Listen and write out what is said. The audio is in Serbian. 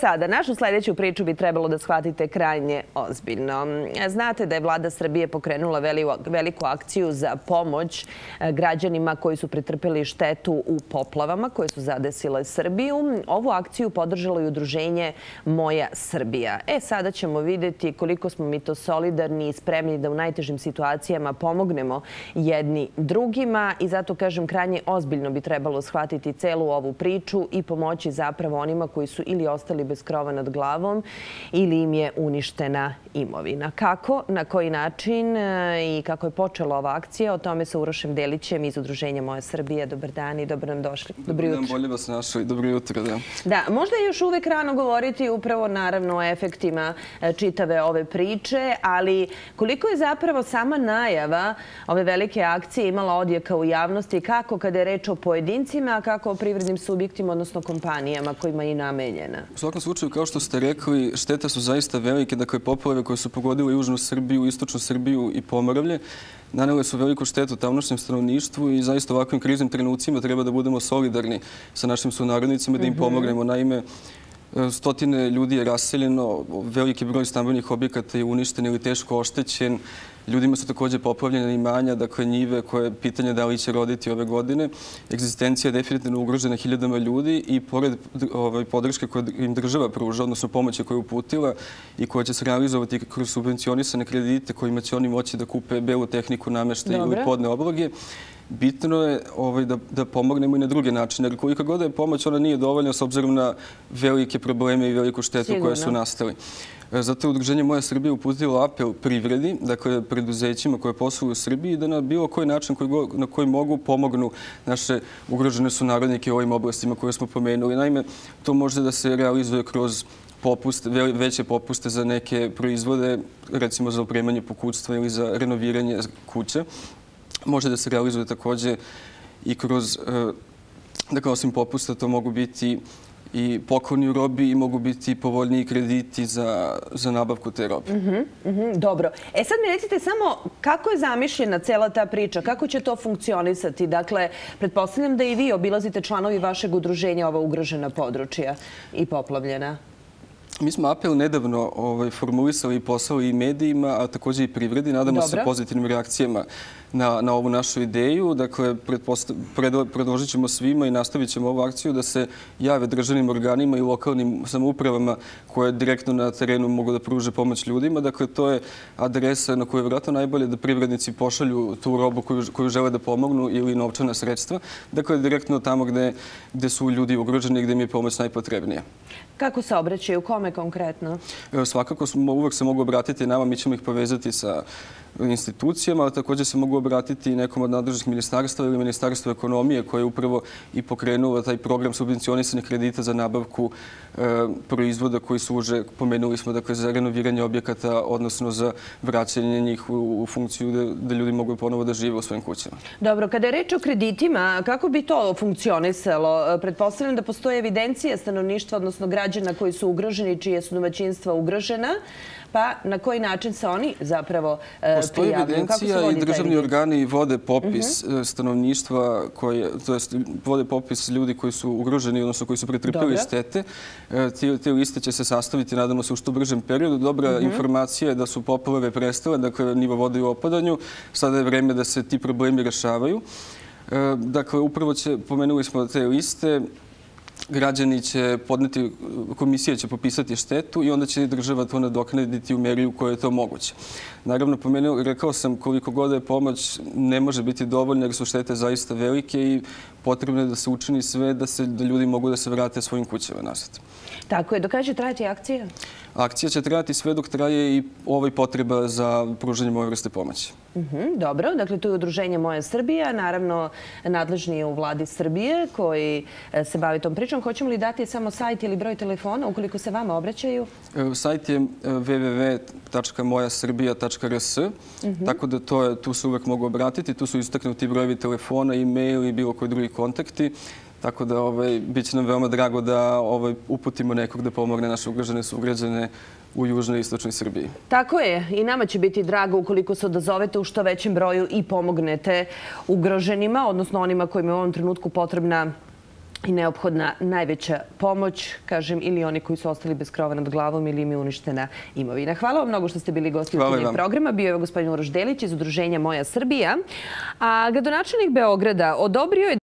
Sada, našu sljedeću priču bi trebalo da shvatite krajnje ozbiljno. Znate da je vlada Srbije pokrenula veliku akciju za pomoć građanima koji su pretrpeli štetu u poplavama koje su zadesile Srbiju. Ovu akciju podržalo i udruženje Moja Srbija. Sada ćemo vidjeti koliko smo mi to solidarni i spremni da u najtežim situacijama pomognemo jedni drugima i zato kažem krajnje ozbiljno bi trebalo shvatiti celu ovu priču i pomoći zapravo onima koji su ili ostali bez krova nad glavom ili im je uništena imovina. Kako, na koji način i kako je počela ova akcija, o tome sa Urošem Delićem iz udruženja Moja Srbija. Dobar dan i dobro nam došli. Dobro jutro. Bolje vas našli. Dobro jutro, da. Da, možda je još uvek rano govoriti upravo naravno o efektima čitave ove priče, ali koliko je zapravo sama najava ove velike akcije imala odjeka u javnosti, kako kada je reč o pojedincima, a kako o privrednim subjektima, odnosno kompanijama kojima je i namenjena? U svakom slučaju, kao što ste rekli, štete su zaista velike. Dakle, poplave koje su pogodile južnu Srbiju, istočnu Srbiju i Pomoravlje nanele su veliku štetu tamnošnjem stanovništvu i zaista u ovakvim kriznim trenucima treba da budemo solidarni sa našim sunarodnicima, da im pomognemo. Naime, stotine ljudi je raseljeno, veliki broj stambenih objekata je uništen ili teško oštećen. Ljudima su također poplavljene imanja, dakle njive koje je pitanje da li će roditi ove godine. Egzistencija je definitivno ugrožena hiljadama ljudi i pored podrške koju im država pruža, odnosno pomoći koju je uputila i koja će se realizovati kroz subvencionisane kredite kojima će oni moći da kupe belu tehniku, nameštaj ili podne obloge, bitno je da pomognemo i na druge načine. Jer koliko god je pomoć, ona nije dovoljna s obzirom na velike probleme i veliku štetu koje su nastali. Zato je udruženje Moja Srbija uputilo apel privredi, dakle preduzećima koje posluju u Srbiji, da na bilo koji način na koji mogu pomognu naše ugrožene sunarodnike u ovim oblastima koje smo pomenuli. Naime, to može da se realizuje kroz veće popuste za neke proizvode, recimo za opremanje pokućstva ili za renoviranje kuće. Može da se realizuje također i kroz, dakle, osim popusta, to mogu biti i pokloni u robi i mogu biti povoljniji krediti za nabavku te robe. Dobro. Sad mi recite samo kako je zamišljena cela ta priča, kako će to funkcionisati? Dakle, pretpostavljam da i vi obilazite članovi vašeg udruženja ova ugrožena područja i poplavljena. Mi smo apel nedavno formulisali i poslali i medijima, a također i privredi. Nadamo se pozitivnim reakcijama na ovu našu ideju. Dakle, predložit ćemo svima i nastavit ćemo ovu akciju da se jave državnim organima i lokalnim samoupravama koje direktno na terenu mogu da pruže pomoć ljudima. Dakle, to je adresa na kojoj je vjerojatno najbolje da privrednici pošalju tu robu koju žele da pomognu ili novčana sredstva. Dakle, direktno tamo gde su ljudi ugroženi i gde im je pomoć najpotrebnija. Kako se obraćaju? Kome konkretno? Svakako uvek se mogu obratiti nama, mi ćemo ih povezati sa institucijama, ali također se mogu obratiti i nekom od nadležnih ministarstva ili Ministarstva ekonomije koje je upravo i pokrenulo taj program subvencionisanih kredita za nabavku proizvoda koji služe, pomenuli smo, dakle, za renoviranje objekata, odnosno za vraćanje njih u funkciju da ljudi mogu ponovo da žive u svojim kućama. Dobro, kada je reč o kreditima, kako bi to funkcionisalo? Pretpostavljam da postoje evidencija stanovništva, odnosno građana koji su ugroženi, čije su domaćinstva ugrožena, pa na koji način se oni zapravo prijavljaju? Postoji evidencija i državni organi vode popis stanovništva, to je vode popis ljudi koji su ugroženi, odnosno koji su pretrpili štete. Te liste će se sastaviti, nadamo se, u što bržem periodu. Dobra informacija je da su poplave prestale, dakle nivo vode u opadanju. Sada je vreme da se ti problemi rešavaju. Dakle, upravo pomenuli smo te liste. Građani će podneti, komisija će popisati štetu i onda će država to nadoknaditi u meri u kojoj je to moguće. Naravno, rekao sam koliko god je pomoć ne može biti dovoljna jer su štete zaista velike i potrebno je da se učini sve da ljudi mogu da se vrate svojim kućama nazad. Tako je. Dok kada će trajati akcija? Akcija će trajati sve dok traje i potreba za pružanjem ove vrste pomoći. Dobro. Dakle, tu je udruženje Moja Srbija, naravno nadležni je u vladi Srbije koji se bavi tom pričom. Hoćemo li dati samo sajt ili broj telefona ukoliko se vama obraćaju? Sajt je www.mojasrbija.rs, tako da tu se uvek mogu obratiti. Tu su istaknuti brojevi telefona, e-mail i bilo koji drugi kontakti. Tako da bit će nam veoma drago da uputimo nekog da pomogne naše ugrožene sugrađane u južnoj i istočnoj Srbiji. Tako je. I nama će biti drago ukoliko se odazovete u što većem broju i pomognete ugroženima, odnosno onima kojima je u ovom trenutku potrebna i neophodna najveća pomoć, kažem, ili oni koji su ostali bez krova nad glavom ili im je uništena imovina. Hvala vam mnogo što ste bili gosti u tim programa. Bio je gospodin Uroš Delić iz Udruženja Moja Srbija. A gradonačelnik Beograda odobrio je